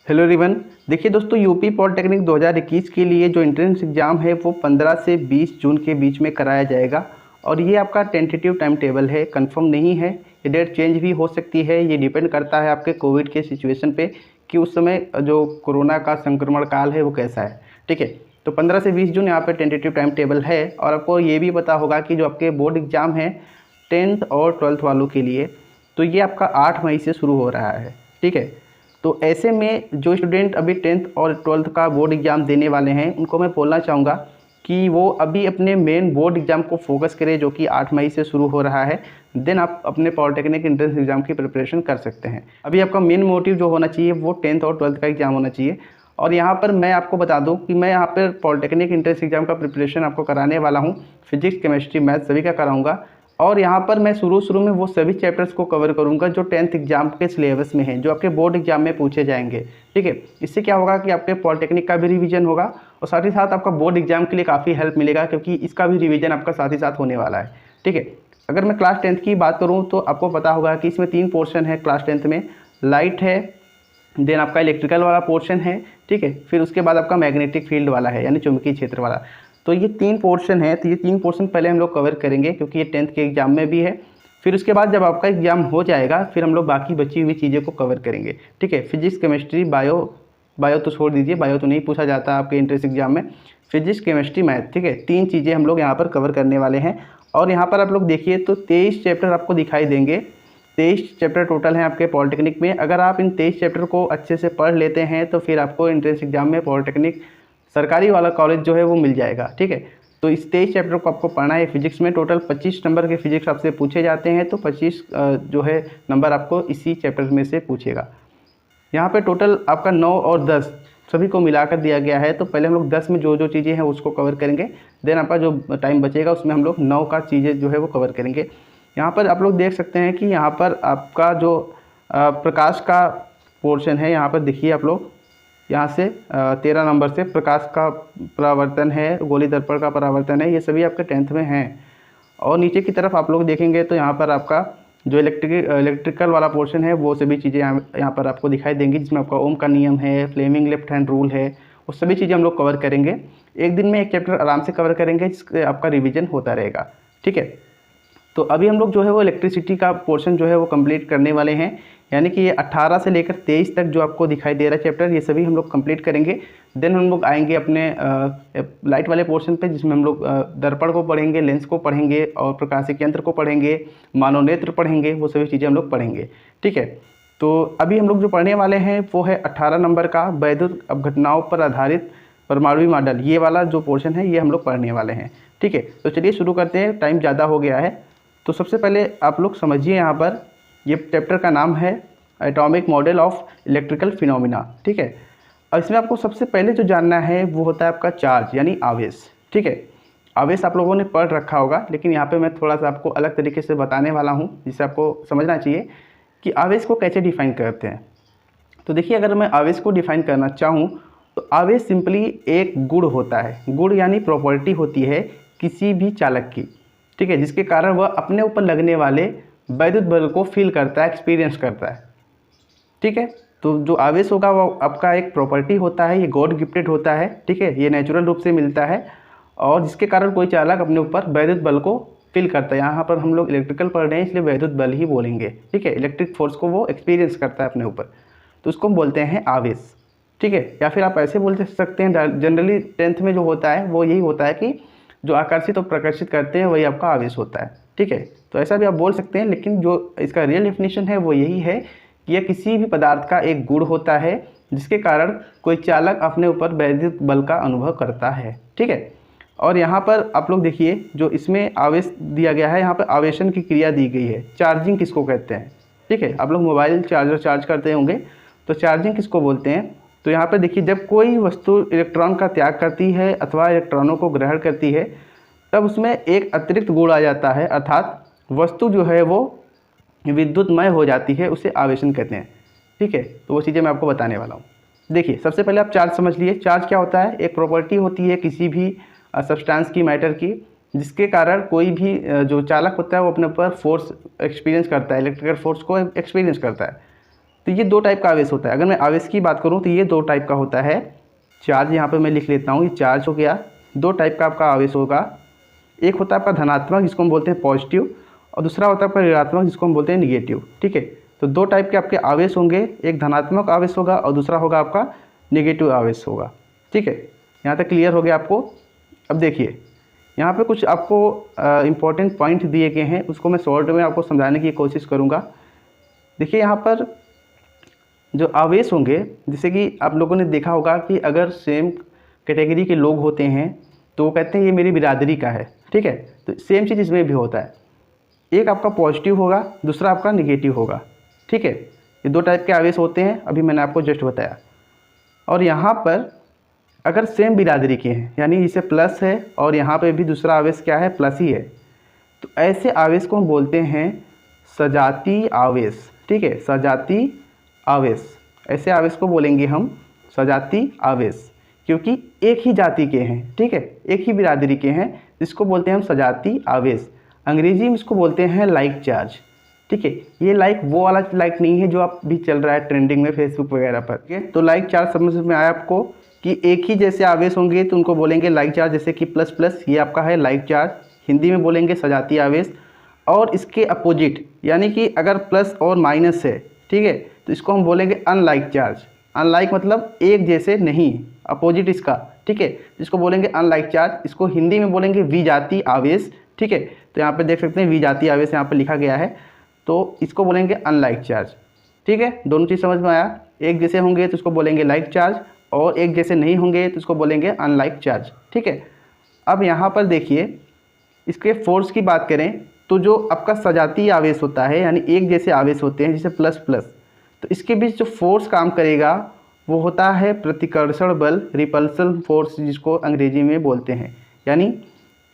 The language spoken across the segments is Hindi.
Hello everyone. देखिए दोस्तों, यूपी पॉलिटेक्निक 2021 के लिए जो एंट्रेंस एग्ज़ाम है वो 15 से 20 जून के बीच में कराया जाएगा। और ये आपका टेंटेटिव टाइम टेबल है, कंफर्म नहीं है। ये डेट चेंज भी हो सकती है। ये डिपेंड करता है आपके कोविड के सिचुएशन पे कि उस समय जो कोरोना का संक्रमण काल है वो कैसा है। ठीक है, तो 15 से 20 जून यहाँ पे टेंटेटिव टाइम टेबल है। और आपको ये भी पता होगा कि जो आपके बोर्ड एग्ज़ाम है 10th और 12th वालों के लिए, तो ये आपका 8 मई से शुरू हो रहा है। ठीक है, तो ऐसे में जो स्टूडेंट अभी 10th और 12th का बोर्ड एग्ज़ाम देने वाले हैं उनको मैं बोलना चाहूँगा कि वो अभी अपने मेन बोर्ड एग्ज़ाम को फोकस करें, जो कि 8 मई से शुरू हो रहा है। देन आप अपने पॉलिटेक्निक एंट्रेंस एग्ज़ाम की प्रिपरेशन कर सकते हैं। अभी आपका मेन मोटिव जो होना चाहिए वो 10th और 12th का एग्ज़ाम होना चाहिए। और यहाँ पर मैं आपको बता दूँ कि मैं यहाँ पर पॉलिटेक्निक एंट्रेंस एग्ज़ाम का प्रिपरेशन आपको कराने वाला हूँ। फिजिक्स, केमिस्ट्री, मैथ सभी का कराऊँगा। और यहाँ पर मैं शुरू में वो सभी चैप्टर्स को कवर करूँगा जो 10th एग्जाम के सिलेबस में हैं, जो आपके बोर्ड एग्जाम में पूछे जाएंगे। ठीक है, इससे क्या होगा कि आपके पॉलिटेक्निक का भी रिवीजन होगा और साथ ही साथ आपका बोर्ड एग्जाम के लिए काफ़ी हेल्प मिलेगा, क्योंकि इसका भी रिवीजन आपका साथ ही साथ होने वाला है। ठीक है, अगर मैं क्लास 10th की बात करूँ तो आपको पता होगा कि इसमें 3 पोर्शन है क्लास 10th में। लाइट है, देन आपका इलेक्ट्रिकल वाला पोर्शन है। ठीक है, फिर उसके बाद आपका मैग्नेटिक फील्ड वाला है, यानी चुंबकीय क्षेत्र वाला। तो ये 3 पोर्शन है। तो ये 3 पोर्शन पहले हम लोग कवर करेंगे, क्योंकि ये 10th के एग्जाम में भी है। फिर उसके बाद जब आपका एग्जाम हो जाएगा फिर हम लोग बाकी बची हुई चीज़ों को कवर करेंगे। ठीक है, फिजिक्स, केमिस्ट्री, बायो तो छोड़ दीजिए, बायो तो नहीं पूछा जाता आपके एंट्रेंस एग्जाम में। फिजिक्स, केमिस्ट्री, मैथ, ठीक है, 3 चीज़ें हम लोग यहाँ पर कवर करने वाले हैं। और यहाँ पर आप लोग देखिए तो 23 चैप्टर आपको दिखाई देंगे। 23 चैप्टर टोटल हैं आपके पॉलिटेक्निक में। अगर आप इन 23 चैप्टर को अच्छे से पढ़ लेते हैं तो फिर आपको एंट्रेंस एग्जाम में पॉलिटेक्निक सरकारी वाला कॉलेज जो है वो मिल जाएगा। ठीक है, तो इस 23 चैप्टर को आपको पढ़ना है। फिजिक्स में टोटल 25 नंबर के फिजिक्स आपसे पूछे जाते हैं, तो 25 जो है नंबर आपको इसी चैप्टर में से पूछेगा। यहाँ पे टोटल आपका 9 और 10 सभी को मिलाकर दिया गया है। तो पहले हम लोग 10 में जो चीज़ें हैं उसको कवर करेंगे। देन आपका जो टाइम बचेगा उसमें हम लोग 9 का चीज़ें जो है वो कवर करेंगे। यहाँ पर आप लोग देख सकते हैं कि यहाँ पर आपका जो प्रकाश का पोर्शन है, यहाँ पर देखिए आप लोग, यहाँ से 13 नंबर से प्रकाश का परावर्तन है, गोली दर्पण का परावर्तन है, ये सभी आपके 10th में हैं। और नीचे की तरफ आप लोग देखेंगे तो यहाँ पर आपका जो इलेक्ट्रिकल वाला पोर्शन है वो सभी चीज़ें यहाँ पर आपको दिखाई देंगी, जिसमें आपका ओम का नियम है, फ्लेमिंग लेफ्ट हैंड रूल है, वो सभी चीज़ें हम लोग कवर करेंगे। एक दिन में एक चैप्टर आराम से कवर करेंगे, जिससे आपका रिविजन होता रहेगा। ठीक है, तो अभी हम लोग जो है वो इलेक्ट्रिसिटी का पोर्शन जो है वो कंप्लीट करने वाले हैं। यानी कि ये 18 से लेकर 23 तक जो आपको दिखाई दे रहा है चैप्टर, ये सभी हम लोग कंप्लीट करेंगे। देन हम लोग आएंगे अपने लाइट वाले पोर्शन पे, जिसमें हम लोग दर्पण को पढ़ेंगे, लेंस को पढ़ेंगे और प्रकाशिक यंत्र को पढ़ेंगे, मानवनेत्र पढ़ेंगे, वो सभी चीज़ें हम लोग पढ़ेंगे। ठीक है, तो अभी हम लोग जो पढ़ने वाले हैं वो है 18 नंबर का वैद्युत अपघटनाओं पर आधारित परमाणु मॉडल। ये वाला जो पोर्शन है ये हम लोग पढ़ने वाले हैं। ठीक है, तो चलिए शुरू करते हैं, टाइम ज़्यादा हो गया है। तो सबसे पहले आप लोग समझिए, यहाँ पर ये चैप्टर का नाम है atomic model of electrical phenomena. ठीक है, और इसमें आपको सबसे पहले जो जानना है वो होता है आपका चार्ज, यानी आवेश। ठीक है, आवेश आप लोगों ने पढ़ रखा होगा, लेकिन यहाँ पे मैं थोड़ा सा आपको अलग तरीके से बताने वाला हूँ, जिससे आपको समझना चाहिए कि आवेश को कैसे डिफाइन करते हैं। तो देखिए, अगर मैं आवेश को डिफाइन करना चाहूँ तो आवेश सिंपली एक गुण होता है। गुण यानी प्रॉपर्टी होती है किसी भी चालक की। ठीक है, जिसके कारण वह अपने ऊपर लगने वाले वैद्युत बल को फील करता है, एक्सपीरियंस करता है। ठीक है, तो जो आवेश होगा वो आपका एक प्रॉपर्टी होता है, ये गॉड गिफ्टेड होता है। ठीक है, ये नेचुरल रूप से मिलता है और जिसके कारण कोई चालक अपने ऊपर वैद्युत बल को फील करता है। यहाँ पर हम लोग इलेक्ट्रिकल पढ़ रहे हैं इसलिए वैद्युत बल ही बोलेंगे। ठीक है, इलेक्ट्रिक फोर्स को वो एक्सपीरियंस करता है अपने ऊपर, तो उसको हम बोलते हैं आवेश। ठीक है, या फिर आप ऐसे बोल सकते हैं, जनरली 10th में जो होता है वो यही होता है कि जो आकर्षित और प्रकर्षित करते हैं वही आपका आवेश होता है। ठीक है, तो ऐसा भी आप बोल सकते हैं, लेकिन जो इसका रियल डेफिनेशन है वो यही है कि यह किसी भी पदार्थ का एक गुण होता है जिसके कारण कोई चालक अपने ऊपर वैद्युत बल का अनुभव करता है। ठीक है, और यहाँ पर आप लोग देखिए जो इसमें आवेश दिया गया है, यहाँ पर आवेशन की क्रिया दी गई है। चार्जिंग किसको कहते हैं? ठीक है, आप लोग मोबाइल चार्जर चार्ज करते होंगे, तो चार्जिंग किसको बोलते हैं? तो यहाँ पर देखिए, जब कोई वस्तु इलेक्ट्रॉन का त्याग करती है अथवा इलेक्ट्रॉनों को ग्रहण करती है तब उसमें एक अतिरिक्त गुण आ जाता है, अर्थात वस्तु जो है वो विद्युतमय हो जाती है, उसे आवेशन कहते हैं। ठीक है, तो वो चीज़ें मैं आपको बताने वाला हूँ। देखिए, सबसे पहले आप चार्ज समझ लिए। चार्ज क्या होता है? एक प्रॉपर्टी होती है किसी भी सब्सटेंस की, मैटर की, जिसके कारण कोई भी जो चालक होता है वो अपने ऊपर फोर्स एक्सपीरियंस करता है, इलेक्ट्रिकल फोर्स को एक्सपीरियंस करता है। तो ये दो टाइप का आवेश होता है। अगर मैं आवेश की बात करूँ तो ये दो टाइप का होता है। चार्ज यहाँ पर मैं लिख लेता हूँ, ये चार्ज हो गया। दो टाइप का आपका आवेश होगा, एक होता है आपका धनात्मक जिसको हम बोलते हैं पॉजिटिव, और दूसरा होता है आपका ऋणात्मक जिसको हम बोलते हैं निगेटिव। ठीक है, तो दो टाइप के आपके आवेश होंगे, एक धनात्मक आवेश होगा और दूसरा होगा आपका निगेटिव आवेश होगा। ठीक है, यहाँ तक क्लियर हो गया आपको। अब देखिए यहाँ पे कुछ आपको इम्पोर्टेंट पॉइंट दिए गए हैं, उसको मैं शॉर्ट में आपको समझाने की कोशिश करूँगा। देखिए यहाँ पर जो आवेश होंगे, जैसे कि आप लोगों ने देखा होगा कि अगर सेम कैटेगरी के लोग होते हैं तो वो कहते हैं ये मेरी बिरादरी का है। ठीक है, तो सेम चीज़ इसमें भी होता है, एक आपका पॉजिटिव होगा, दूसरा आपका निगेटिव होगा। ठीक है, ये दो टाइप के आवेश होते हैं, अभी मैंने आपको जस्ट बताया। और यहाँ पर अगर सेम बिरादरी के हैं, यानी इसे प्लस है और यहाँ पे भी दूसरा आवेश क्या है, प्लस ही है, तो ऐसे आवेश को हम बोलते हैं सजाती आवेश। ठीक है, सजाती आवेश, ऐसे आवेश को बोलेंगे हम सजाती आवेश, क्योंकि एक ही जाति के हैं। ठीक है, एक ही बिरादरी के हैं, जिसको बोलते हैं हम सजाती आवेश। अंग्रेजी में इसको बोलते हैं लाइक चार्ज। ठीक है, ये लाइक वो वाला लाइक नहीं है जो आप भी चल रहा है ट्रेंडिंग में फेसबुक वगैरह पर। ठीक है, तो लाइक चार्ज समझ में आया आपको कि एक ही जैसे आवेश होंगे तो उनको बोलेंगे लाइक चार्ज। जैसे कि प्लस प्लस, ये आपका है लाइक चार्ज, हिंदी में बोलेंगे सजाती आवेश। और इसके अपोजिट, यानी कि अगर प्लस और माइनस है, ठीक है, तो इसको हम बोलेंगे अनलाइक चार्ज। अनलाइक मतलब एक जैसे नहीं, अपोजिट इसका। ठीक है, इसको बोलेंगे अनलाइक चार्ज, इसको हिंदी में बोलेंगे विजातीय आवेश। ठीक है, तो यहाँ पे देख सकते हैं विजातीय आवेश यहाँ पे लिखा गया है, तो इसको बोलेंगे अनलाइक चार्ज। ठीक है, दोनों चीज़ समझ में आया। एक जैसे होंगे तो इसको बोलेंगे लाइक चार्ज, और एक जैसे नहीं होंगे तो इसको बोलेंगे अनलाइक चार्ज। ठीक है, अब यहाँ पर देखिए इसके फोर्स की बात करें तो जो आपका सजातीय आवेश होता है, यानी एक जैसे आवेश होते हैं जैसे प्लस प्लस, तो इसके बीच जो फोर्स काम करेगा वो होता है प्रतिकर्षण बल, रिपल्सन फोर्स जिसको अंग्रेजी में बोलते हैं। यानी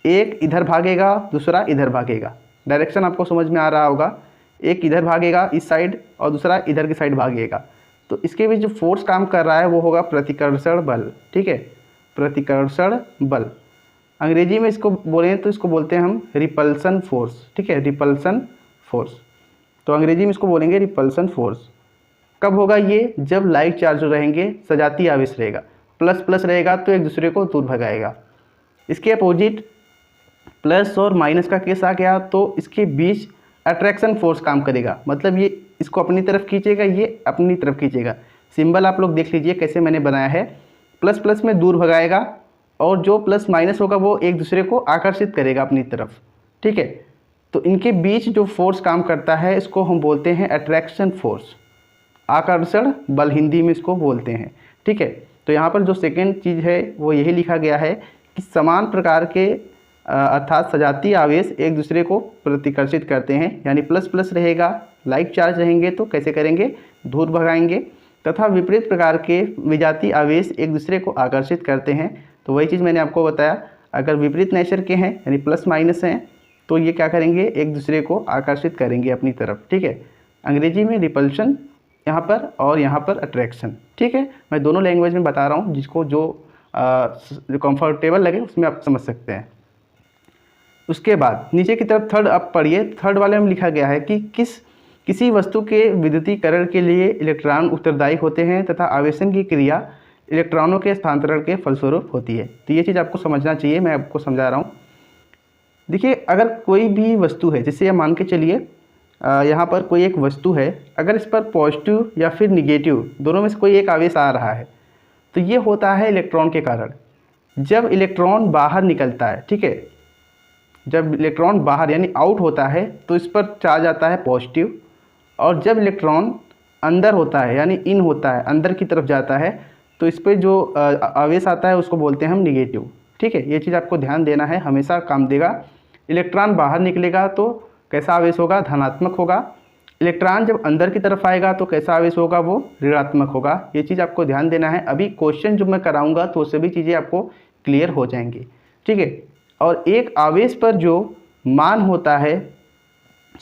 एक इधर भागेगा, दूसरा इधर भागेगा। डायरेक्शन आपको समझ में आ रहा होगा, एक इधर भागेगा इस साइड और दूसरा इधर की साइड भागेगा, तो इसके बीच जो फोर्स काम कर रहा है वो होगा प्रतिकर्षण बल। ठीक है, प्रतिकर्षण बल। अंग्रेजी में इसको बोलें तो इसको बोलते हैं हम रिपल्सन फोर्स। ठीक है, रिपल्सन फोर्स, तो अंग्रेजी में इसको बोलेंगे रिपल्सन फोर्स। कब होगा ये, जब लाइक चार्ज रहेंगे, सजातीय आवेश रहेगा, प्लस प्लस रहेगा तो एक दूसरे को दूर भगाएगा। इसके अपोजिट प्लस और माइनस का केस आ गया तो इसके बीच अट्रैक्शन फोर्स काम करेगा, मतलब ये इसको अपनी तरफ खींचेगा, ये अपनी तरफ खींचेगा। सिंबल आप लोग देख लीजिए कैसे मैंने बनाया है, प्लस प्लस में दूर भगाएगा और जो प्लस माइनस होगा वो एक दूसरे को आकर्षित करेगा अपनी तरफ। ठीक है, तो इनके बीच जो फोर्स काम करता है इसको हम बोलते हैं अट्रैक्शन फोर्स, आकर्षण बल हिंदी में इसको बोलते हैं। ठीक है, तो यहाँ पर जो सेकेंड चीज़ है वो यही लिखा गया है कि समान प्रकार के अर्थात सजातीय आवेश एक दूसरे को प्रतिकर्षित करते हैं, यानी प्लस प्लस रहेगा, लाइक चार्ज रहेंगे तो कैसे करेंगे, दूर भगाएंगे, तथा विपरीत प्रकार के विजातीय आवेश एक दूसरे को आकर्षित करते हैं। तो वही चीज़ मैंने आपको बताया, अगर विपरीत नेचर के हैं यानी प्लस माइनस हैं तो ये क्या करेंगे, एक दूसरे को आकर्षित करेंगे अपनी तरफ। ठीक है, अंग्रेजी में रिपल्शन यहाँ पर और यहाँ पर अट्रैक्शन। ठीक है, मैं दोनों लैंग्वेज में बता रहा हूँ, जिसको जो कंफर्टेबल लगे उसमें आप समझ सकते हैं। उसके बाद नीचे की तरफ थर्ड आप पढ़िए, थर्ड वाले में लिखा गया है कि किसी वस्तु के विद्युतीकरण के लिए इलेक्ट्रॉन उत्तरदायी होते हैं तथा आवेशन की क्रिया इलेक्ट्रॉनों के स्थानांतरण के फलस्वरूप होती है। तो ये चीज़ आपको समझना चाहिए, मैं आपको समझा रहा हूँ। देखिए अगर कोई भी वस्तु है, जैसे ये मान के चलिए यहाँ पर कोई एक वस्तु है, अगर इस पर पॉजिटिव या फिर निगेटिव दोनों में से कोई एक आवेश आ रहा है तो ये होता है इलेक्ट्रॉन के कारण। जब इलेक्ट्रॉन बाहर निकलता है, ठीक है, जब इलेक्ट्रॉन बाहर यानी आउट होता है तो इस पर चार्ज आता है पॉजिटिव, और जब इलेक्ट्रॉन अंदर होता है यानी इन होता है, अंदर की तरफ जाता है, तो इस पर जो आवेश आता है उसको बोलते हैं हम निगेटिव। ठीक है, ये चीज़ आपको ध्यान देना है, हमेशा काम देगा। इलेक्ट्रॉन बाहर निकलेगा तो कैसा आवेश होगा, धनात्मक होगा। इलेक्ट्रॉन जब अंदर की तरफ आएगा तो कैसा आवेश होगा, वो ऋणात्मक होगा। ये चीज़ आपको ध्यान देना है। अभी क्वेश्चन जो मैं कराऊंगा तो सभी चीज़ें आपको क्लियर हो जाएंगी। ठीक है, और एक आवेश पर जो मान होता है,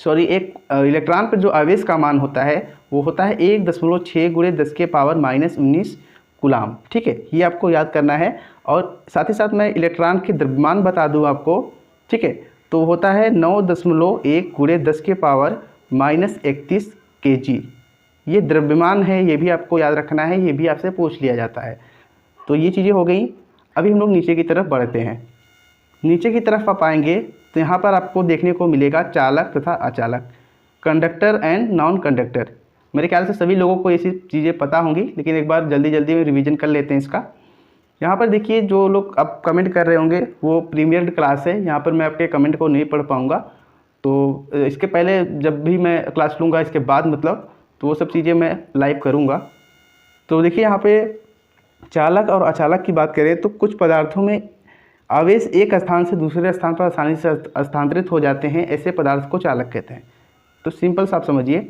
एक इलेक्ट्रॉन पर जो आवेश का मान होता है वो होता है 1.6 × 10⁻⁻19 कूलाम। ठीक है, ये आपको याद करना है। और साथ ही साथ मैं इलेक्ट्रॉन के द्रव्यमान बता दूं आपको। ठीक है, तो होता है 9.1 × 10⁻31 kg। ये द्रव्यमान है, ये भी आपको याद रखना है, ये भी आपसे पूछ लिया जाता है। तो ये चीज़ें हो गई। अभी हम लोग नीचे की तरफ बढ़ते हैं। नीचे की तरफ आप आएंगे तो यहाँ पर आपको देखने को मिलेगा चालक तथा अचालक, कंडक्टर एंड नॉन कंडक्टर। मेरे ख्याल से सभी लोगों को ये चीज़ें पता होंगी, लेकिन एक बार जल्दी जल्दी में रिवीजन कर लेते हैं इसका। यहाँ पर देखिए, जो लोग अब कमेंट कर रहे होंगे वो प्रीमियर क्लास है, यहाँ पर मैं आपके कमेंट को नहीं पढ़ पाऊँगा, तो इसके पहले जब भी मैं क्लास लूँगा इसके बाद मतलब, तो वो सब चीज़ें मैं लाइव करूँगा। तो देखिए यहाँ पे चालक और अचालक की बात करें तो कुछ पदार्थों में आवेश एक स्थान से दूसरे स्थान पर आसानी से स्थानांतरित हो जाते हैं, ऐसे पदार्थ को चालक कहते हैं। तो सिंपल सा आप समझिए,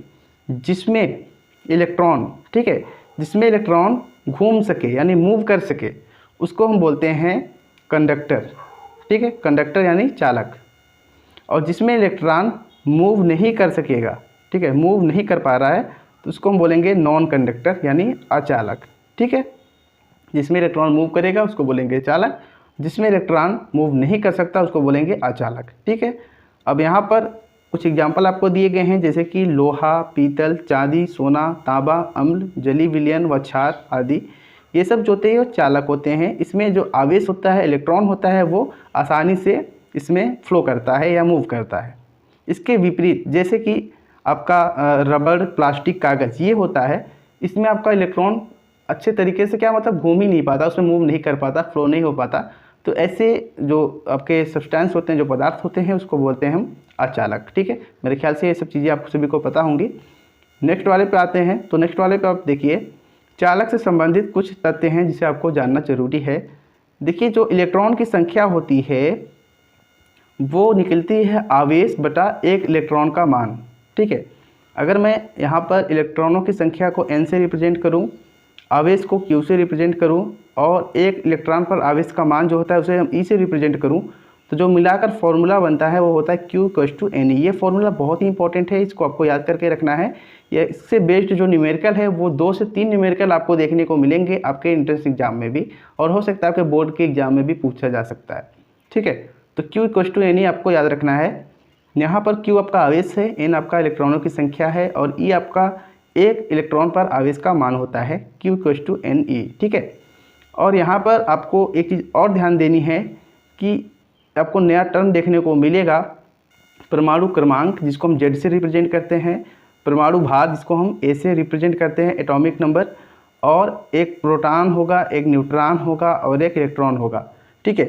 जिसमें इलेक्ट्रॉन, ठीक है, जिसमें इलेक्ट्रॉन घूम सके यानी मूव कर सके, उसको हम बोलते हैं कंडक्टर, ठीक है, कंडक्टर यानी चालक। और जिसमें इलेक्ट्रॉन मूव नहीं कर सकेगा, ठीक है, मूव नहीं कर पा रहा है, तो उसको हम बोलेंगे नॉन कंडक्टर यानी अचालक, ठीक है। जिसमें इलेक्ट्रॉन मूव करेगा उसको बोलेंगे चालक, जिसमें इलेक्ट्रॉन मूव नहीं कर सकता उसको बोलेंगे अचालक, ठीक है। अब यहाँ पर कुछ एग्जाम्पल आपको दिए गए हैं, जैसे कि लोहा, पीतल, चांदी, सोना, तांबा, अम्ल, जली विलयन व क्षार आदि। ये सब जो होते हैं वो चालक होते हैं। इसमें जो आवेश होता है, इलेक्ट्रॉन होता है, वो आसानी से इसमें फ्लो करता है या मूव करता है। इसके विपरीत जैसे कि आपका रबड़, प्लास्टिक, कागज़, ये होता है, इसमें आपका इलेक्ट्रॉन अच्छे तरीके से क्या मतलब घूम ही नहीं पाता, उसमें मूव नहीं कर पाता, फ्लो नहीं हो पाता। तो ऐसे जो आपके सब्सटेंस होते हैं, जो पदार्थ होते हैं, उसको बोलते हैं हम अचालक, ठीक है। मेरे ख्याल से ये सब चीज़ें आप सभी को पता होंगी। नेक्स्ट वाले पे आते हैं। तो नेक्स्ट वाले पे आप देखिए, चालक से संबंधित कुछ तथ्य हैं जिसे आपको जानना जरूरी है। देखिए, जो इलेक्ट्रॉन की संख्या होती है वो निकलती है आवेश बटा एक इलेक्ट्रॉन का मान, ठीक है। अगर मैं यहाँ पर इलेक्ट्रॉनों की संख्या को n से रिप्रेजेंट करूँ, आवेश को q से रिप्रेजेंट करूँ, और एक इलेक्ट्रॉन पर आवेश का मान जो होता है उसे हम e से रिप्रेजेंट करूँ, तो जो मिलाकर फॉर्मूला बनता है वो होता है Q = Ne। ये फॉर्मूला बहुत ही इंपॉर्टेंट है, इसको आपको याद करके रखना है। या इससे बेस्ड जो न्यूमेरिकल है वो 2 से 3 न्यूमेरिकल आपको देखने को मिलेंगे आपके एंट्रेंस एग्जाम में भी, और हो सकता है आपके बोर्ड के एग्जाम में भी पूछा जा सकता है, ठीक है। तो Q = Ne आपको याद रखना है। यहाँ पर Q आपका आवेश है, N आपका इलेक्ट्रॉनों की संख्या है, और E आपका एक इलेक्ट्रॉन पर आवेश का मान होता है, Q = Ne, ठीक है। और यहाँ पर आपको एक चीज़ और ध्यान देनी है कि आपको नया टर्म देखने को मिलेगा, परमाणु क्रमांक, जिसको हम Z से रिप्रेजेंट करते हैं, परमाणु भार, जिसको हम A से रिप्रेजेंट करते हैं, एटॉमिक नंबर, और एक प्रोटॉन होगा, एक न्यूट्रॉन होगा और एक इलेक्ट्रॉन होगा, ठीक है।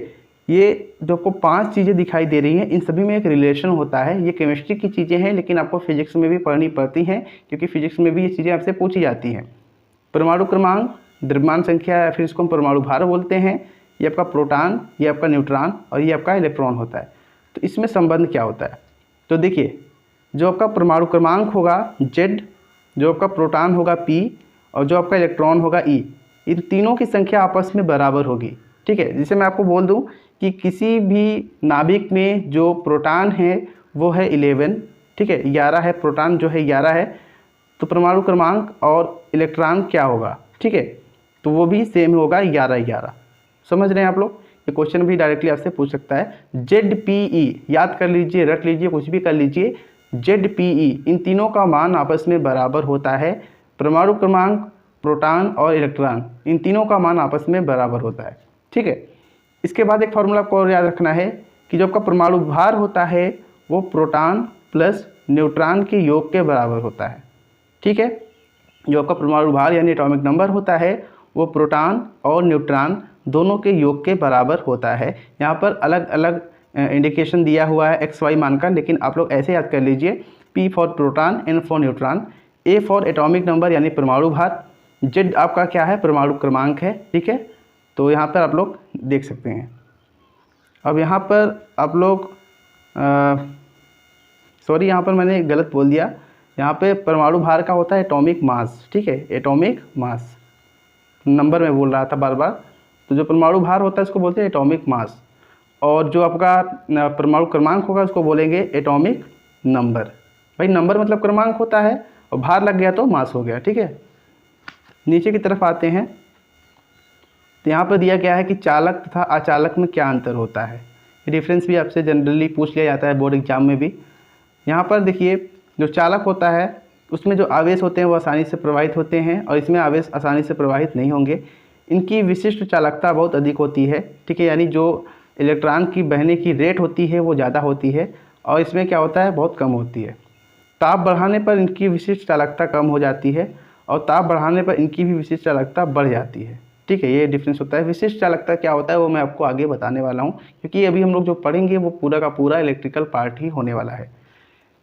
ये जो आपको 5 चीज़ें दिखाई दे रही हैं, इन सभी में एक रिलेशन होता है। ये केमिस्ट्री की चीज़ें हैं, लेकिन आपको फिजिक्स में भी पढ़नी पड़ती हैं, क्योंकि फिजिक्स में भी ये चीज़ें आपसे पूछी जाती हैं। परमाणु क्रमांक, द्रव्यमान संख्या, या फिर इसको हम परमाणु भार बोलते हैं, ये आपका प्रोटॉन, ये आपका न्यूट्रॉन और ये आपका इलेक्ट्रॉन होता है। तो इसमें संबंध क्या होता है? तो देखिए, जो आपका परमाणु क्रमांक होगा Z, जो आपका प्रोटॉन होगा P, और जो आपका इलेक्ट्रॉन होगा E, इन तीनों की संख्या आपस में बराबर होगी, ठीक है। जिसे मैं आपको बोल दूं कि किसी भी नाभिक में जो प्रोटॉन है वो है 11, ठीक है, 11 है, प्रोटॉन जो है 11 है, तो परमाणु क्रमांक और इलेक्ट्रॉन क्या होगा, ठीक है, तो वो भी सेम होगा 11-11। समझ रहे हैं आप लोग? ये क्वेश्चन भी डायरेक्टली आपसे पूछ सकता है। ZPE याद कर लीजिए, रट लीजिए, कुछ भी कर लीजिए, ZPE इन तीनों का मान आपस में बराबर होता है। परमाणु क्रमांक, प्रोटॉन और इलेक्ट्रॉन, इन तीनों का मान आपस में बराबर होता है, ठीक है। इसके बाद एक फार्मूला आपको और याद रखना है कि जो आपका परमाणु भार होता है वो प्रोटॉन प्लस न्यूट्रॉन के योग के बराबर होता है, ठीक है। जो आपका परमाणु भार यानी एटॉमिक नंबर होता है वो प्रोटॉन और न्यूट्रॉन दोनों के योग के बराबर होता है। यहाँ पर अलग अलग इंडिकेशन दिया हुआ है XY मान का, लेकिन आप लोग ऐसे याद कर लीजिए, P for proton, N for neutron, A for atomic number यानी परमाणु भार, Z आपका क्या है, परमाणु क्रमांक है, ठीक है। तो यहाँ पर आप लोग देख सकते हैं। अब यहाँ पर आप लोग सॉरी, यहाँ पर मैंने गलत बोल दिया। यहाँ पे परमाणु भार का होता है एटॉमिक मास, ठीक है, एटॉमिक मास, नंबर में बोल रहा था बार बार। तो जो परमाणु भार होता है इसको बोलते हैं एटॉमिक मास, और जो आपका परमाणु क्रमांक होगा उसको बोलेंगे एटॉमिक नंबर। भाई नंबर मतलब क्रमांक होता है, और भार लग गया तो मास हो गया, ठीक है। नीचे की तरफ आते हैं, तो यहाँ पर दिया गया है कि चालक तथा अचालक में क्या अंतर होता है। रेफरेंस भी आपसे जनरली पूछ लिया जाता है बोर्ड एग्जाम में भी। यहाँ पर देखिए, जो चालक होता है उसमें जो आवेश होते हैं वो आसानी से प्रवाहित होते हैं और इसमें आवेश आसानी से प्रवाहित नहीं होंगे। इनकी विशिष्ट चालकता बहुत अधिक होती है, ठीक है, यानी जो इलेक्ट्रॉन की बहने की रेट होती है वो ज़्यादा होती है और इसमें क्या होता है, बहुत कम होती है। ताप बढ़ाने पर इनकी विशिष्ट चालकता कम हो जाती है और ताप बढ़ाने पर इनकी भी विशिष्ट चालकता बढ़ जाती है, ठीक है, ये डिफरेंस होता है। विशिष्ट चालकता क्या होता है वो मैं आपको आगे बताने वाला हूँ, क्योंकि अभी हम लोग जो पढ़ेंगे वो पूरा का पूरा इलेक्ट्रिकल पार्ट ही होने वाला है।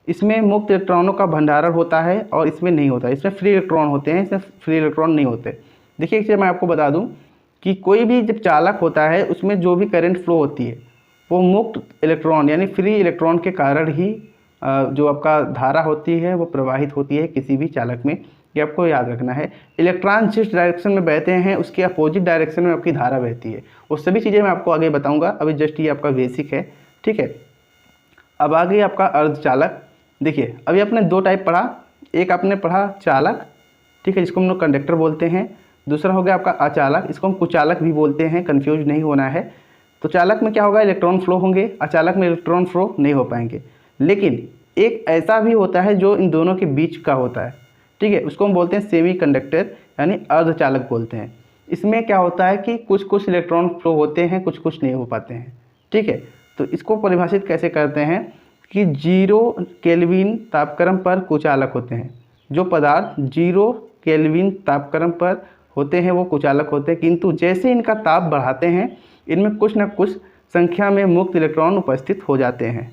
इसमें मुक्त इलेक्ट्रॉनों का भंडारण होता है और इसमें नहीं होता, इसमें फ्री इलेक्ट्रॉन होते हैं, इसमें फ्री इलेक्ट्रॉन नहीं होते। देखिए इसे मैं आपको बता दूं कि कोई भी जब चालक होता है उसमें जो भी करंट फ्लो होती है वो मुक्त इलेक्ट्रॉन यानी फ्री इलेक्ट्रॉन के कारण ही जो आपका धारा होती है वो प्रवाहित होती है किसी भी चालक में, ये आपको याद रखना है। इलेक्ट्रॉन जिस डायरेक्शन में बहते हैं उसके अपोजिट डायरेक्शन में आपकी धारा बहती है। वो सभी चीज़ें मैं आपको आगे बताऊँगा, अभी जस्ट ये आपका बेसिक है, ठीक है। अब आगे आपका अर्धचालक। देखिए अभी आपने दो टाइप पढ़ा, एक आपने पढ़ा चालक, ठीक है, जिसको हम लोग कंडक्टर बोलते हैं। दूसरा हो गया आपका अचालक, इसको हम कुचालक भी बोलते हैं, कंफ्यूज नहीं होना है। तो चालक में क्या होगा, इलेक्ट्रॉन फ्लो होंगे, अचालक में इलेक्ट्रॉन फ्लो नहीं हो पाएंगे। लेकिन एक ऐसा भी होता है जो इन दोनों के बीच का होता है, ठीक है, उसको हम बोलते हैं सेमी कंडक्टर यानी अर्धचालक बोलते हैं। इसमें क्या होता है कि कुछ कुछ इलेक्ट्रॉन फ्लो होते हैं, कुछ कुछ नहीं हो पाते हैं, ठीक है। तो इसको परिभाषित कैसे करते हैं कि 0 केल्विन तापक्रम पर कुचालक होते हैं। जो पदार्थ 0 केल्विन तापक्रम पर होते हैं वो कुचालक होते हैं, किंतु जैसे इनका ताप बढ़ाते हैं इनमें कुछ न कुछ संख्या में मुक्त इलेक्ट्रॉन उपस्थित हो जाते हैं,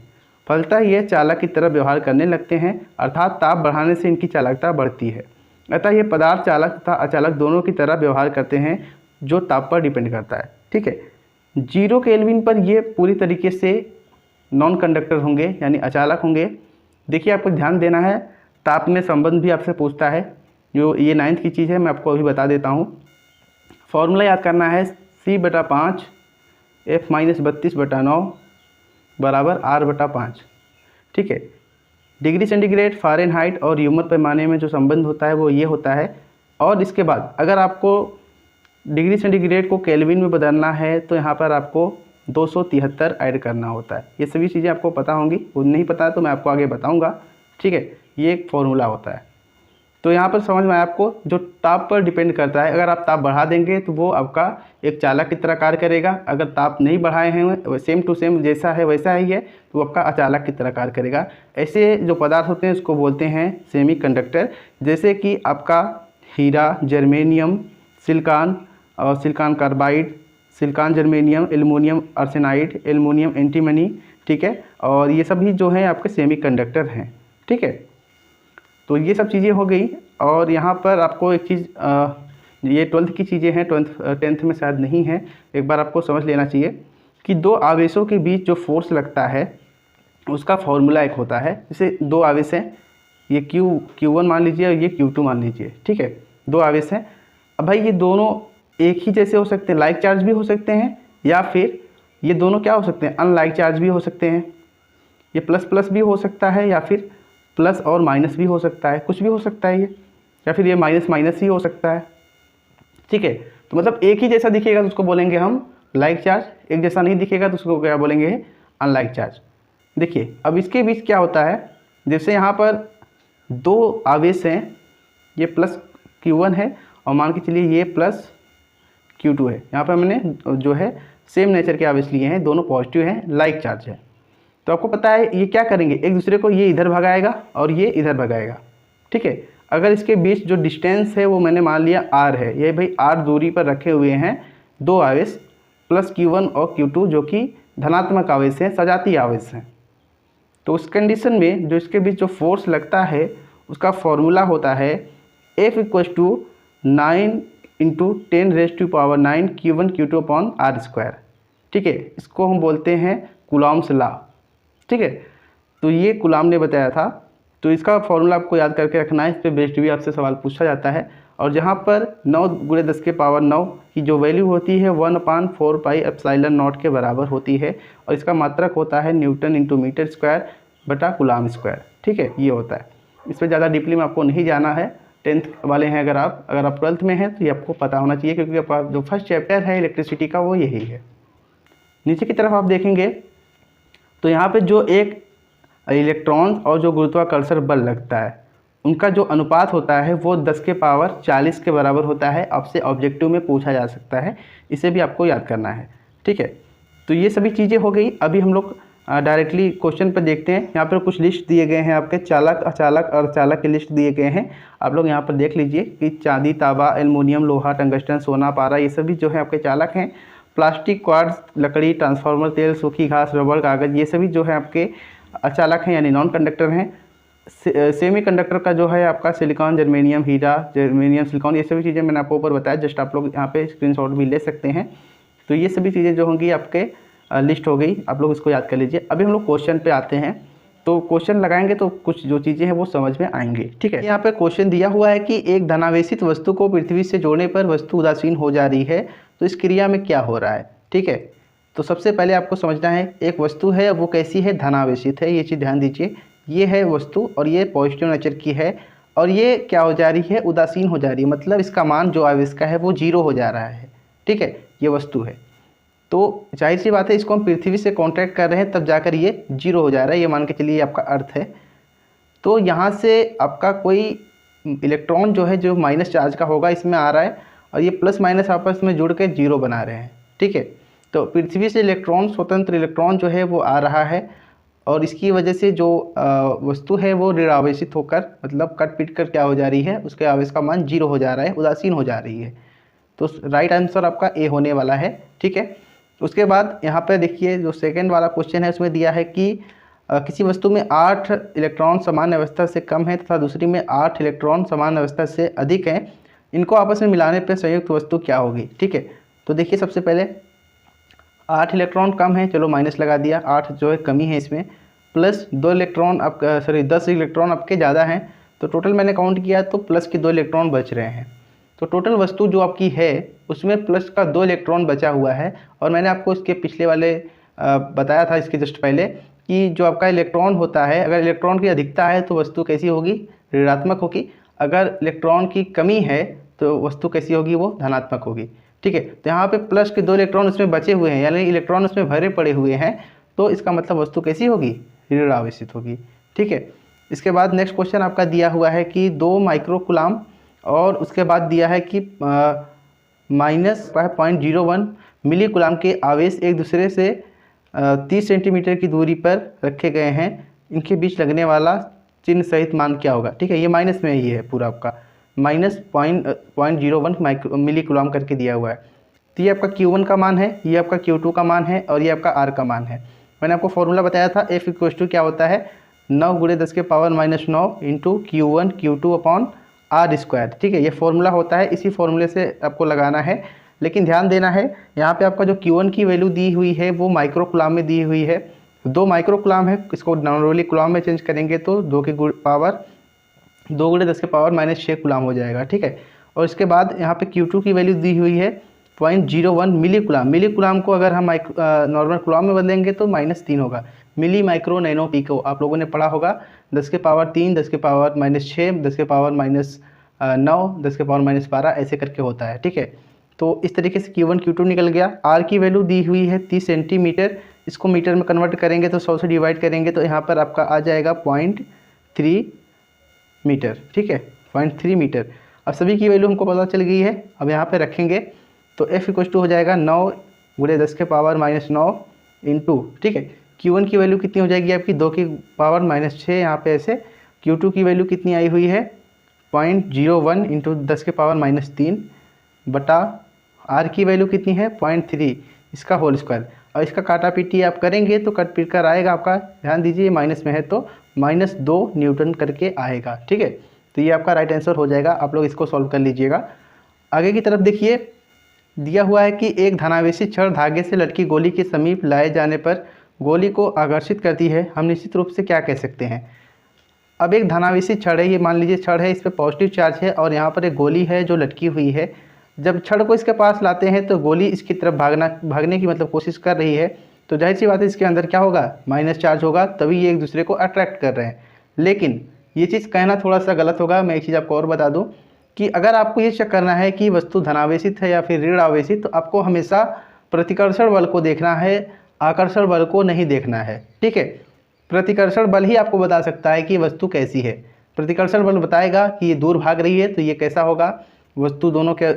फलतः ये चालक की तरह व्यवहार करने लगते हैं, अर्थात ताप बढ़ाने से इनकी चालकता बढ़ती है। अतः ये पदार्थ चालक तथा अचालक दोनों की तरह व्यवहार करते हैं जो ताप पर डिपेंड करता है, ठीक है। 0 केल्विन पर ये पूरी तरीके से नॉन कंडक्टर होंगे यानी अचालक होंगे। देखिए आपको ध्यान देना है, ताप में संबंध भी आपसे पूछता है, जो ये 9th की चीज़ है मैं आपको अभी बता देता हूँ। फॉर्मूला याद करना है, C/5 F-32/9 बराबर R/5, ठीक है। डिग्री सेंटीग्रेड, फ़ारेनहाइट और ह्यूमर पैमाने में जो संबंध होता है वो ये होता है। और इसके बाद अगर आपको डिग्री सेंटीग्रेड को केल्विन में बदलना है तो यहाँ पर आपको 273 ऐड करना होता है। ये सभी चीज़ें आपको पता होंगी, वो नहीं पता तो मैं आपको आगे बताऊँगा, ठीक है। ये एक फॉर्मूला होता है। तो यहाँ पर समझ में आया आपको, जो ताप पर डिपेंड करता है, अगर आप ताप बढ़ा देंगे तो वो आपका एक चालक की तरह कार्य करेगा, अगर ताप नहीं बढ़ाए हैं सेम टू सेम जैसा है वैसा ही है तो आपका अचालक की तरह कार्य करेगा। ऐसे जो पदार्थ होते हैं उसको बोलते हैं सेमी कंडक्टर, जैसे कि आपका हीरा, जर्मेनियम, सिलिकॉन और silicon carbide, silicon germanium, aluminium arsenide, aluminium antimony, ठीक है। और ये सभी जो हैं आपके सेमी कंडक्टर हैं, ठीक है। तो ये सब चीज़ें हो गई। और यहाँ पर आपको एक चीज़, ये 12th की चीज़ें हैं, 10th में शायद नहीं है, एक बार आपको समझ लेना चाहिए कि दो आवेशों के बीच जो फोर्स लगता है उसका फॉर्मूला एक होता है। जैसे दो आवेश हैं, ये Q1 मान लीजिए और ये Q2 मान लीजिए, ठीक है, दो आवेश हैं। अब भाई ये दोनों एक ही जैसे हो सकते हैं, लाइक चार्ज भी हो सकते हैं, या फिर ये दोनों क्या हो सकते हैं, अनलाइक चार्ज भी हो सकते हैं। ये प्लस प्लस भी हो सकता है या फिर प्लस और माइनस भी हो सकता है, कुछ भी हो सकता है ये, या फिर ये माइनस माइनस ही हो सकता है, ठीक है। तो मतलब एक ही जैसा दिखेगा तो उसको बोलेंगे हम लाइक चार्ज, एक जैसा नहीं दिखेगा तो उसको क्या बोलेंगे, अनलाइक चार्ज। देखिए अब इसके बीच क्या होता है, जैसे यहाँ पर दो आवेश हैं, ये प्लस Q1 है और मान के चलिए ये प्लस Q2 है। यहाँ पर मैंने जो है सेम नेचर के आवेश लिए हैं, दोनों पॉजिटिव हैं, लाइक चार्ज है। तो आपको पता है ये क्या करेंगे, एक दूसरे को ये इधर भगाएगा और ये इधर भगाएगा, ठीक है। अगर इसके बीच जो डिस्टेंस है वो मैंने मान लिया R है, ये भाई R दूरी पर रखे हुए हैं दो आवेश प्लस Q1 और Q2 जो कि धनात्मक आवेश हैं, सजातीय आवेश हैं। तो उस कंडीशन में जो इसके बीच जो फोर्स लगता है उसका फॉर्मूला होता है F = 9 × 10⁻⁹ Q1 Q2/R², ठीक है। इसको हम बोलते हैं कूलॉम्स लॉ, ठीक है। तो ये कूलॉम ने बताया था, तो इसका फॉर्मूला आपको याद करके रखना है, इस पर बेस्ड भी आपसे सवाल पूछा जाता है। और जहाँ पर 9 × 10⁹ की जो वैल्यू होती है 1/4πε0 के बराबर होती है, और इसका मात्रक होता है न्यूटन × मीटर² कूलॉम स्क्वायर, ठीक है, ये होता है। इस पर ज़्यादा डीपली में आपको नहीं जाना है, 10th वाले हैं, अगर आप 12th में हैं तो ये आपको पता होना चाहिए, क्योंकि आपका जो फर्स्ट चैप्टर है इलेक्ट्रिसिटी का वो यही है। नीचे की तरफ आप देखेंगे तो यहाँ पे जो एक इलेक्ट्रॉन और जो गुरुत्वाकर्षण बल लगता है उनका जो अनुपात होता है वो 10 के पावर 40 के बराबर होता है। आपसे ऑब्जेक्टिव में पूछा जा सकता है, इसे भी आपको याद करना है। ठीक है, तो ये सभी चीज़ें हो गई। अभी हम लोग डायरेक्टली क्वेश्चन पर देखते हैं। यहाँ पर कुछ लिस्ट दिए गए हैं आपके, चालक, अचालक और चालक के लिस्ट दिए गए हैं। आप लोग यहाँ पर देख लीजिए कि चांदी, तांबा, एल्युमिनियम, लोहा, टंगस्टन, सोना, पारा, ये सभी जो है आपके चालक हैं। प्लास्टिक, क्वार्ट्ज, लकड़ी, ट्रांसफार्मर, तेल, सूखी घास, रबड़, कागज़, ये सभी जो है आपके अचालक हैं यानी नॉन कंडक्टर हैं। सेमी कंडक्टर का जो है आपका सिलिकॉन, जर्मेनियम, हीरा, जर्मेनियम, सिलिकॉन, ये सभी चीज़ें मैंने आपको ऊपर बताया। जस्ट आप लोग यहाँ पे स्क्रीनशॉट भी ले सकते हैं। तो ये सभी चीज़ें जो होंगी आपके लिस्ट हो गई, आप लोग इसको याद कर लीजिए। अभी हम लोग क्वेश्चन पे आते हैं। तो क्वेश्चन लगाएंगे तो कुछ जो चीज़ें हैं वो समझ में आएंगे। ठीक है, यहाँ पे क्वेश्चन दिया हुआ है कि एक धनावेशित वस्तु को पृथ्वी से जोड़ने पर वस्तु उदासीन हो जा रही है, तो इस क्रिया में क्या हो रहा है। ठीक है, तो सबसे पहले आपको समझना है एक वस्तु है वो कैसी है, धनावेशित है। ये चीज़ ध्यान दीजिए, ये है वस्तु और ये पॉजिटिव नेचर की है और ये क्या हो जा रही है, उदासीन हो जा रही है। मतलब इसका मान जो आवेश का है वो 0 हो जा रहा है। ठीक है, ये वस्तु है, तो जाहिर सी बात है इसको हम पृथ्वी से कॉन्टैक्ट कर रहे हैं तब जाकर ये 0 हो जा रहा है। ये मान के चलिए आपका अर्थ है। तो यहाँ से आपका कोई इलेक्ट्रॉन जो है जो माइनस चार्ज का होगा इसमें आ रहा है और ये प्लस माइनस आपस में जुड़ के 0 बना रहे हैं। ठीक है, तो पृथ्वी से इलेक्ट्रॉन, स्वतंत्र इलेक्ट्रॉन जो है वो आ रहा है और इसकी वजह से जो वस्तु है वो ऋण आवेशित होकर, मतलब कट पीट कर क्या हो जा रही है, उसके आवेश का मान 0 हो जा रहा है, उदासीन हो जा रही है। तो राइट आंसर आपका ए होने वाला है। ठीक है, उसके बाद यहाँ पे देखिए जो सेकंड वाला क्वेश्चन है उसमें दिया है कि किसी वस्तु में 8 इलेक्ट्रॉन समान अवस्था से कम है तथा दूसरी में 8 इलेक्ट्रॉन समान अवस्था से अधिक हैं, इनको आपस में मिलाने पर संयुक्त वस्तु क्या होगी। ठीक है, तो देखिए सबसे पहले 8 इलेक्ट्रॉन कम है, चलो माइनस लगा दिया, 8 जो है कमी है इसमें, प्लस 2 इलेक्ट्रॉन आपका 10 इलेक्ट्रॉन आपके ज़्यादा हैं, तो टोटल मैंने काउंट किया तो प्लस के 2 इलेक्ट्रॉन बच रहे हैं। तो टोटल वस्तु जो आपकी है उसमें प्लस का 2 इलेक्ट्रॉन बचा हुआ है। और मैंने आपको इसके पिछले वाले बताया था इसके जस्ट पहले कि जो आपका इलेक्ट्रॉन होता है, अगर इलेक्ट्रॉन की अधिकता है तो वस्तु कैसी होगी, ऋणात्मक होगी। अगर इलेक्ट्रॉन की कमी है तो वस्तु कैसी होगी, वो धनात्मक होगी। ठीक है, तो यहाँ पे प्लस के 2 इलेक्ट्रॉन उसमें बचे हुए हैं यानी इलेक्ट्रॉन उसमें भरे पड़े हुए हैं, तो इसका मतलब वस्तु कैसी होगी, ऋण आवेशित होगी। ठीक है, इसके बाद नेक्स्ट क्वेश्चन आपका दिया हुआ है कि 2 माइक्रोकुलाम और उसके बाद दिया है कि -0.01 मिली कुलाम के आवेश एक दूसरे से 30 सेंटीमीटर की दूरी पर रखे गए हैं, इनके बीच लगने वाला चिन्ह सहित मान क्या होगा। ठीक है, ये माइनस में ही है पूरा आपका, -0.01 मिली कुलाम करके दिया हुआ है। तो ये आपका Q1 का मान है, ये आपका Q2 का मान है और ये आपका R का मान है। मैंने आपको फॉर्मूला बताया था, F = क्या होता है, 9 × 10⁻⁹ into Q1 Q2 upon R²। ठीक है, ये फॉर्मूला होता है, इसी फॉर्मूले से आपको लगाना है। लेकिन ध्यान देना है यहाँ पे आपका जो Q1 की वैल्यू दी हुई है वो माइक्रोकुलाम में दी हुई है। 2 माइक्रोकुलाम है, इसको नॉर्मली कुलाम में चेंज करेंगे तो 2 × 10⁻⁶ कुलाम हो जाएगा। ठीक है, और इसके बाद यहाँ पे Q2 की वैल्यू दी हुई है 0.01 मिली कुलाम। मिली कुलाम को अगर हम नॉर्मल कुलाम में बदलेंगे तो -3 होगा। मिली माइक्रो नैनो पिको आप लोगों ने पढ़ा होगा, 10⁻3, 10⁻⁻6, 10⁻⁹ 9, 10⁻⁻12 ऐसे करके होता है। ठीक है, तो इस तरीके से Q1 Q2 निकल गया। R की वैल्यू दी हुई है 30 सेंटीमीटर, इसको मीटर में कन्वर्ट करेंगे तो 100 से डिवाइड करेंगे तो यहाँ पर आपका आ जाएगा 0.3 मीटर। ठीक है, 0.3 मीटर। अब सभी की वैल्यू हमको पता चल गई है, अब यहाँ पे रखेंगे तो F = हो जाएगा 9 × 10⁻⁻9 इंटू, ठीक है, Q1 की वैल्यू कितनी हो जाएगी आपकी 2⁻⁻6 यहाँ पे ऐसे। Q2 की वैल्यू कितनी आई हुई है 0.01 इंटू 10⁻⁻3 बटा R की वैल्यू कितनी है 0.3, इसका होल स्क्वायर। और इसका काटा पीटी आप करेंगे तो कट पीट कर आएगा आपका, ध्यान दीजिए माइनस में है तो -2 न्यूटन करके आएगा। ठीक है, तो ये आपका राइट आंसर हो जाएगा। आप लोग इसको सॉल्व कर लीजिएगा। आगे की तरफ देखिए, दिया हुआ है कि एक धनावेशी छड़ धागे से लटकी गोली के समीप लाए जाने पर गोली को आकर्षित करती है, हम निश्चित रूप से क्या कह सकते हैं। अब एक धनावेशी छड़ है, ये मान लीजिए छड़ है, इस पर पॉजिटिव चार्ज है और यहाँ पर एक गोली है जो लटकी हुई है। जब छड़ को इसके पास लाते हैं तो गोली इसकी तरफ भागने की मतलब कोशिश कर रही है, तो जाहिर सी बात है इसके अंदर क्या होगा, माइनस चार्ज होगा, तभी ये एक दूसरे को अट्रैक्ट कर रहे हैं। लेकिन ये चीज़ कहना थोड़ा सा गलत होगा। मैं एक चीज़ आपको और बता दूं कि अगर आपको ये चेक करना है कि वस्तु धनावेशित है या फिर ऋण आवेशित, तो आपको हमेशा प्रतिकर्षण बल को देखना है, आकर्षण बल को नहीं देखना है। ठीक है, प्रतिकर्षण बल ही आपको बता सकता है कि वस्तु कैसी है। प्रतिकर्षण बल बताएगा कि ये दूर भाग रही है, तो ये कैसा होगा, वस्तु दोनों के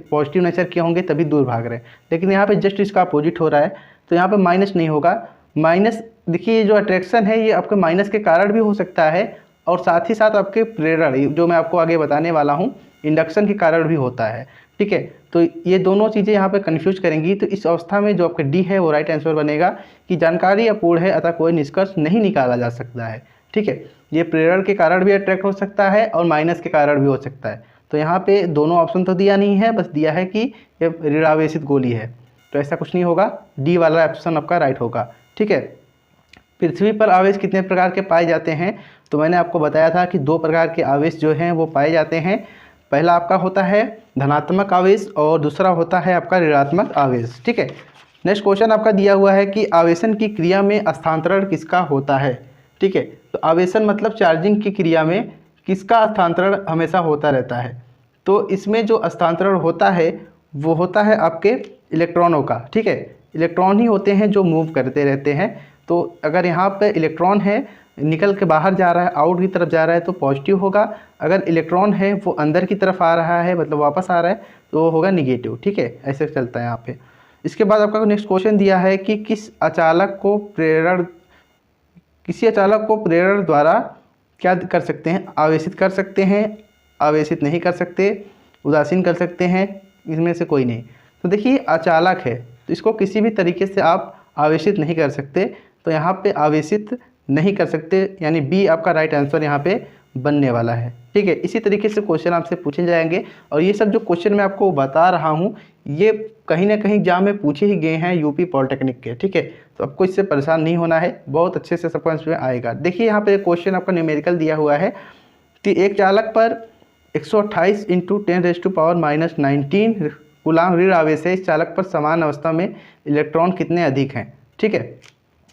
पॉजिटिव नेचर के होंगे तभी दूर भाग रहे हैं। लेकिन यहाँ पे जस्ट इसका अपोजिट हो रहा है, तो यहाँ पे माइनस नहीं होगा। माइनस देखिए, ये जो अट्रैक्शन है ये आपके माइनस के कारण भी हो सकता है, और साथ ही साथ आपके प्रेरण, जो मैं आपको आगे बताने वाला हूँ, इंडक्शन के कारण भी होता है। ठीक है, तो ये दोनों चीज़ें यहाँ पे कंफ्यूज करेंगी। तो इस अवस्था में जो आपका डी है वो राइट आंसर बनेगा कि जानकारी अपूर्ण है अतः कोई निष्कर्ष नहीं निकाला जा सकता है। ठीक है, ये प्रेरण के कारण भी अट्रैक्ट हो सकता है और माइनस के कारण भी हो सकता है। तो यहाँ पे दोनों ऑप्शन तो दिया नहीं है, बस दिया है कि ये ऋणावेशित गोली है, तो ऐसा कुछ नहीं होगा, डी वाला ऑप्शन आपका राइट होगा। ठीक है, पृथ्वी पर आवेश कितने प्रकार के पाए जाते हैं, तो मैंने आपको बताया था कि 2 प्रकार के आवेश जो हैं वो पाए जाते हैं। पहला आपका होता है धनात्मक आवेश और दूसरा होता है आपका ऋणात्मक आवेश। ठीक है, नेक्स्ट क्वेश्चन आपका दिया हुआ है कि आवेशन की क्रिया में स्थानांतरण किसका होता है। ठीक है, तो आवेशन मतलब चार्जिंग की क्रिया में किसका स्थानांतरण हमेशा होता रहता है, तो इसमें जो स्थानांतरण होता है वो होता है आपके इलेक्ट्रॉनों का। ठीक है, इलेक्ट्रॉन ही होते हैं जो मूव करते रहते हैं। तो अगर यहाँ पे इलेक्ट्रॉन है निकल के बाहर जा रहा है, आउट की तरफ जा रहा है, तो पॉजिटिव होगा। अगर इलेक्ट्रॉन है वो अंदर की तरफ आ रहा है, मतलब वापस आ रहा है, तो वो होगा निगेटिव। ठीक है, ऐसे चलता है यहाँ पे। इसके बाद आपका नेक्स्ट क्वेश्चन दिया है कि किसी अचालक को प्रेरण द्वारा क्या कर सकते हैं, आवेशित कर सकते हैं, आवेशित नहीं कर सकते, उदासीन कर सकते हैं, इसमें से कोई नहीं। तो देखिए अचालक है तो इसको किसी भी तरीके से आप आवेशित नहीं कर सकते, तो यहाँ पे आवेशित नहीं कर सकते, यानी बी आपका राइट आंसर यहाँ पे बनने वाला है। ठीक है, इसी तरीके से क्वेश्चन आपसे पूछे जाएंगे, और ये सब जो क्वेश्चन मैं आपको बता रहा हूँ ये कहीं ना कहीं एग्जाम में पूछे ही गए हैं यूपी पॉलिटेक्निक के। ठीक है, तो आपको इससे परेशान नहीं होना है, बहुत अच्छे से सबका इसमें आएगा। देखिए यहाँ पे क्वेश्चन आपका न्यूमेरिकल दिया हुआ है कि एक चालक पर 128 × 10⁻⁻19 कूलाम ऋण आवेश है। इस चालक पर समान अवस्था में इलेक्ट्रॉन कितने अधिक हैं। ठीक है,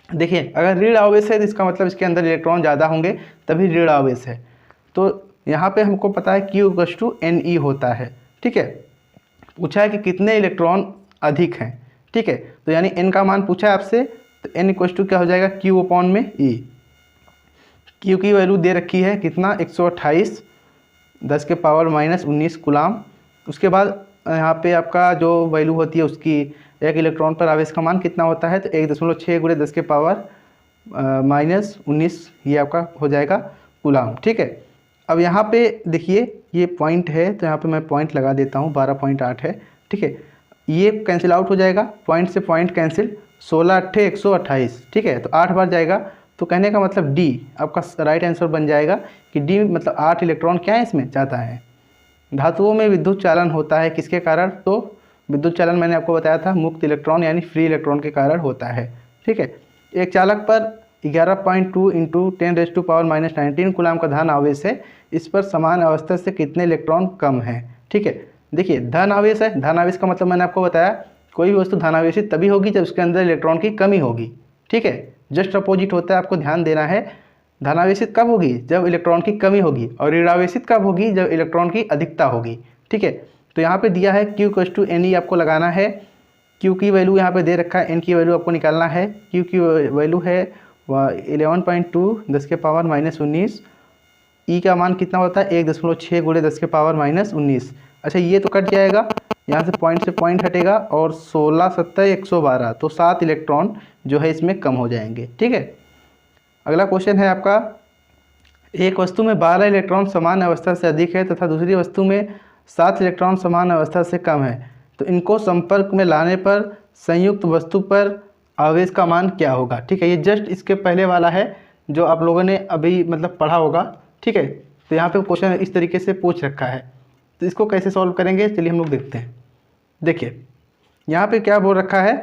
देखिए अगर ऋण आवेश है तो इसका मतलब इसके अंदर इलेक्ट्रॉन ज़्यादा होंगे तभी ऋण आवेश है। तो यहाँ पे हमको पता है Q = Ne होता है। ठीक है, पूछा है कि कितने इलेक्ट्रॉन अधिक हैं। ठीक है, तो यानी n का मान पूछा है आपसे, तो n = क्या हो जाएगा, Q/E। Q की वैल्यू दे रखी है कितना, 128 10⁻⁻19 कूलाम। उसके बाद यहाँ पे आपका जो वैल्यू होती है उसकी, एक इलेक्ट्रॉन पर आवेश का मान कितना होता है, तो 1.6 × 10⁻⁻19 ये आपका हो जाएगा कूलाम। ठीक है, अब यहाँ पे देखिए ये पॉइंट है, तो यहाँ पे मैं पॉइंट लगा देता हूँ, 12.8 है। ठीक है, ये कैंसिल आउट हो जाएगा, पॉइंट से पॉइंट कैंसिल, 16×8 = 128। ठीक है, तो 8 बार जाएगा, तो कहने का मतलब डी आपका राइट आंसर बन जाएगा कि डी मतलब 8 इलेक्ट्रॉन क्या है इसमें जाता है। धातुओं में विद्युत चालन होता है किसके कारण, तो विद्युत चालन मैंने आपको बताया था मुक्त इलेक्ट्रॉन यानी फ्री इलेक्ट्रॉन के कारण होता है। ठीक है, एक चालक पर 11.2 × 10⁻⁻19 कूलाम का धन आवेश है। इस पर समान अवस्था से कितने इलेक्ट्रॉन कम हैं। ठीक है, देखिए धन आवेश है, धन आवेश का मतलब मैंने आपको बताया कोई भी वस्तु धनावेशित तभी होगी जब उसके अंदर इलेक्ट्रॉन की कमी होगी। ठीक है, जस्ट अपोजिट होता है, आपको ध्यान देना है। धनावेशित कब होगी, जब इलेक्ट्रॉन की कमी होगी, और ऋणावेशित कब होगी, जब इलेक्ट्रॉन की अधिकता होगी। ठीक है, तो यहाँ पे दिया है Q = Ne आपको लगाना है। Q की वैल्यू यहाँ पे दे रखा है, N की वैल्यू आपको निकालना है। Q की वैल्यू है 11.2 10⁻⁻19। E का मान कितना होता है, 1.6 × 10⁻⁻19। अच्छा ये तो कट जाएगा, यहाँ से पॉइंट हटेगा, और 16 7 112, तो 7 इलेक्ट्रॉन जो है इसमें कम हो जाएंगे। ठीक है, अगला क्वेश्चन है आपका, एक वस्तु में 12 इलेक्ट्रॉन समान अवस्था से अधिक है तथा दूसरी वस्तु में 7 इलेक्ट्रॉन समान अवस्था से कम है, तो इनको संपर्क में लाने पर संयुक्त वस्तु पर आवेश का मान क्या होगा। ठीक है, ये जस्ट इसके पहले वाला है जो आप लोगों ने अभी मतलब पढ़ा होगा। ठीक है, तो यहाँ पे क्वेश्चन इस तरीके से पूछ रखा है, तो इसको कैसे सॉल्व करेंगे चलिए हम लोग देखते हैं। देखिए यहाँ पे क्या बोल रखा है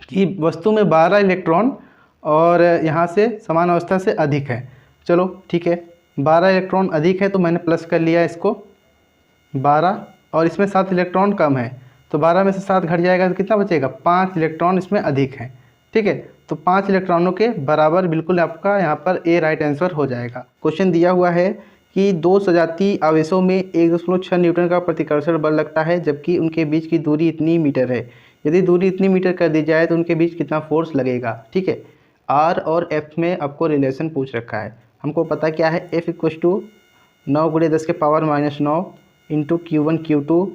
कि वस्तु में 12 इलेक्ट्रॉन और यहाँ से समान अवस्था से अधिक है। चलो ठीक है, 12 इलेक्ट्रॉन अधिक है तो मैंने प्लस कर लिया इसको 12, और इसमें 7 इलेक्ट्रॉन कम है, तो 12 में से 7 घट जाएगा तो कितना बचेगा, 5 इलेक्ट्रॉन इसमें अधिक हैं। ठीक है, तो 5 इलेक्ट्रॉनों के बराबर बिल्कुल आपका यहाँ पर ए राइट आंसर हो जाएगा। क्वेश्चन दिया हुआ है कि 2 सजातीय आवेशों में 1.6 न्यूटन का प्रतिकर्षण बल लगता है जबकि उनके बीच की दूरी इतनी मीटर है। यदि दूरी इतनी मीटर कर दी जाए तो उनके बीच कितना फोर्स लगेगा। ठीक है, आर और एफ में आपको रिलेशन पूछ रखा है। हमको पता क्या है, F इक्वस टू 9 × 10 के पावर -9 इंटू Q1 Q2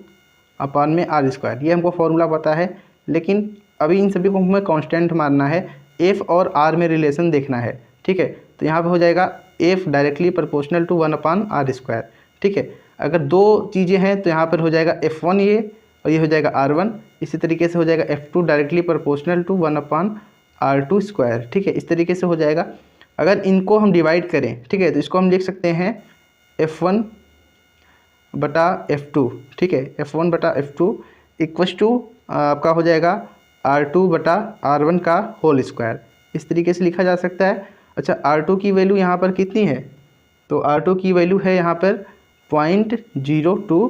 अपान में R²। ये हमको फॉर्मूला पता है, लेकिन अभी इन सभी को हमें कांस्टेंट मानना है, F और R में रिलेशन देखना है। ठीक है, तो यहाँ पे हो जाएगा F directly proportional to 1/R²। ठीक है, अगर दो चीज़ें हैं तो यहाँ पर हो जाएगा F1 ये, और ये हो जाएगा R1। इसी तरीके से हो जाएगा F2 directly proportional to 1/R²। ठीक है, इस तरीके से हो जाएगा। अगर इनको हम डिवाइड करें, ठीक है, तो इसको हम लिख सकते हैं F1 बटा F2। ठीक है, F1 बटा F2 इक्वस टू आपका हो जाएगा R2 बटा R1 का होल स्क्वायर। इस तरीके से लिखा जा सकता है। अच्छा, R2 की वैल्यू यहाँ पर कितनी है, तो R2 की वैल्यू है यहाँ पर 0.02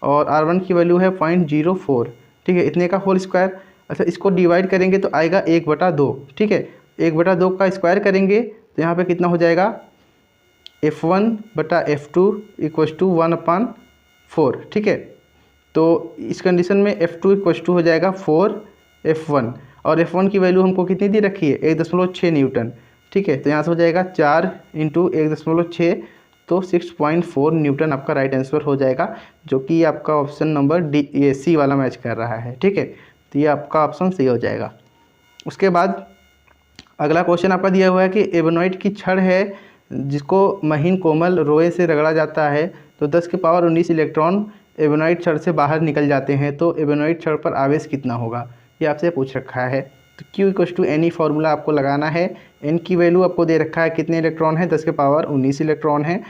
और R1 की वैल्यू है 0.04। ठीक है, इतने का होल स्क्वायर। अच्छा, इसको डिवाइड करेंगे तो आएगा 1/2। ठीक है, 1/2 का स्क्वायर करेंगे तो यहाँ पे कितना हो जाएगा, F1 बटा F2 इक्वस टू 1/4। ठीक है, तो इस कंडीशन में F2 इक्वस टू हो जाएगा 4F1, और F1 की वैल्यू हमको कितनी दी रखी है, 1.6 न्यूटन। ठीक है, तो यहाँ से हो जाएगा 4 × 1.6, तो 6.4 न्यूटन आपका राइट आंसर हो जाएगा, जो कि आपका ऑप्शन नंबर डी, ये सी वाला मैच कर रहा है। ठीक है, तो ये आपका ऑप्शन सही हो जाएगा। उसके बाद अगला क्वेश्चन आपका दिया हुआ है कि एबोनाइट की छड़ है जिसको महीन कोमल रोए से रगड़ा जाता है, तो 10 के पावर 19 इलेक्ट्रॉन एबोनाइट छड़ से बाहर निकल जाते हैं, तो एबोनाइट छड़ पर आवेश कितना होगा, ये आपसे पूछ रखा है। तो Q equals to any formula आपको लगाना है। N की वैल्यू आपको दे रखा है, कितने इलेक्ट्रॉन है, 10 के पावर 19 इलेक्ट्रॉन है।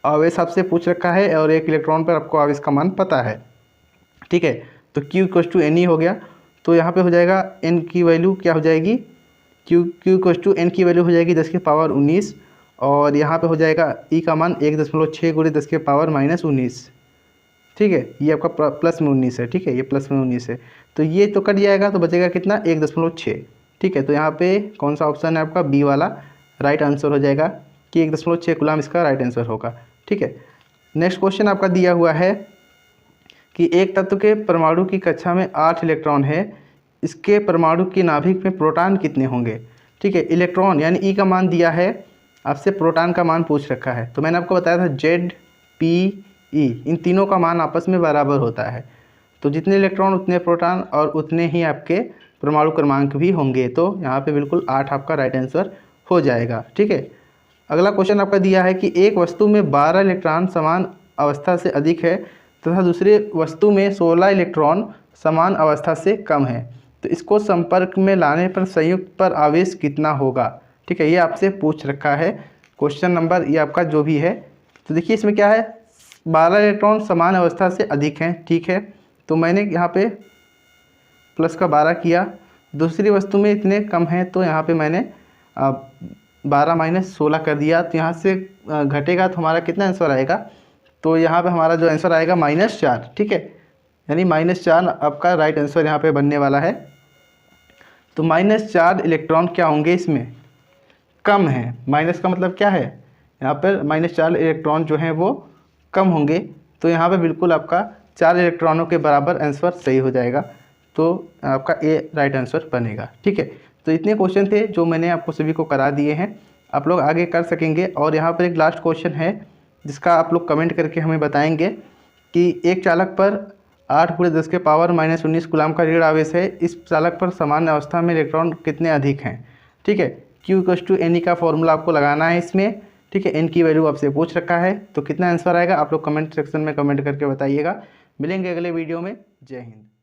आवेश आपसे पूछ रखा है और 1 इलेक्ट्रॉन पर आपको आवेश का मान पता है। ठीक है, तो Q इक्वस टू एनी हो गया। तो यहाँ पे हो जाएगा N की वैल्यू क्या हो जाएगी, Q इक्वस टू N की वैल्यू हो जाएगी 10 के पावर 19, और यहाँ पे हो जाएगा E का मान 1.6 × 10 के पावर -19। ठीक है, ये आपका प्लस में 19 है। ठीक है, ये प्लस में 19 है, तो ये तो कट जाएगा, तो बचेगा कितना, 1.6। ठीक है, तो यहाँ पे कौन सा ऑप्शन है आपका, बी वाला राइट आंसर हो जाएगा कि 1.6 कूलम इसका राइट आंसर होगा। ठीक है, नेक्स्ट क्वेश्चन आपका दिया हुआ है कि एक तत्व के परमाणु की कक्षा में 8 इलेक्ट्रॉन है, इसके परमाणु की नाभिक में प्रोटॉन कितने होंगे। ठीक है, इलेक्ट्रॉन यानी ई का मान दिया है, आपसे प्रोटॉन का मान पूछ रखा है। तो मैंने आपको बताया था जेड पी ई, इन तीनों का मान आपस में बराबर होता है, तो जितने इलेक्ट्रॉन उतने प्रोटॉन और उतने ही आपके परमाणु क्रमांक भी होंगे। तो यहाँ पे बिल्कुल 8 आपका राइट आंसर हो जाएगा। ठीक है, अगला क्वेश्चन आपका दिया है कि एक वस्तु में 12 इलेक्ट्रॉन समान अवस्था से अधिक है तथा दूसरे वस्तु में 16 इलेक्ट्रॉन समान अवस्था से कम है, तो इसको संपर्क में लाने पर संयुक्त पर आवेश कितना होगा। ठीक है, ये आपसे पूछ रखा है क्वेश्चन नंबर ये आपका जो भी है। तो देखिए इसमें क्या है, 12 इलेक्ट्रॉन समान अवस्था से अधिक हैं। ठीक है, तो मैंने यहाँ पे प्लस का 12 किया, दूसरी वस्तु में इतने कम हैं तो यहाँ पे मैंने 12 - 16 कर दिया, तो यहाँ से घटेगा तो हमारा कितना आंसर आएगा, तो यहाँ पे हमारा जो आंसर आएगा -4। ठीक है, यानी -4 आपका राइट आंसर यहाँ पे बनने वाला है। तो -4 इलेक्ट्रॉन क्या होंगे, इसमें कम है। माइनस का मतलब क्या है, यहाँ पर -4 इलेक्ट्रॉन जो हैं वो कम होंगे, तो यहाँ पे बिल्कुल आपका 4 इलेक्ट्रॉनों के बराबर आंसर सही हो जाएगा, तो आपका ए राइट आंसर बनेगा। ठीक है, तो इतने क्वेश्चन थे जो मैंने आपको सभी को करा दिए हैं, आप लोग आगे कर सकेंगे। और यहाँ पर एक लास्ट क्वेश्चन है जिसका आप लोग कमेंट करके हमें बताएंगे कि एक चालक पर 8 × 10 के पावर -19 कूलम का ऋण आवेश है, इस चालक पर समान अवस्था में इलेक्ट्रॉन कितने अधिक हैं। ठीक है, Q इक्वस टू एनी का फॉर्मूला आपको लगाना है इसमें। ठीक है, N की वैल्यू आपसे पूछ रखा है, तो कितना आंसर आएगा आप लोग कमेंट सेक्शन में कमेंट करके बताइएगा। मिलेंगे अगले वीडियो में। जय हिंद।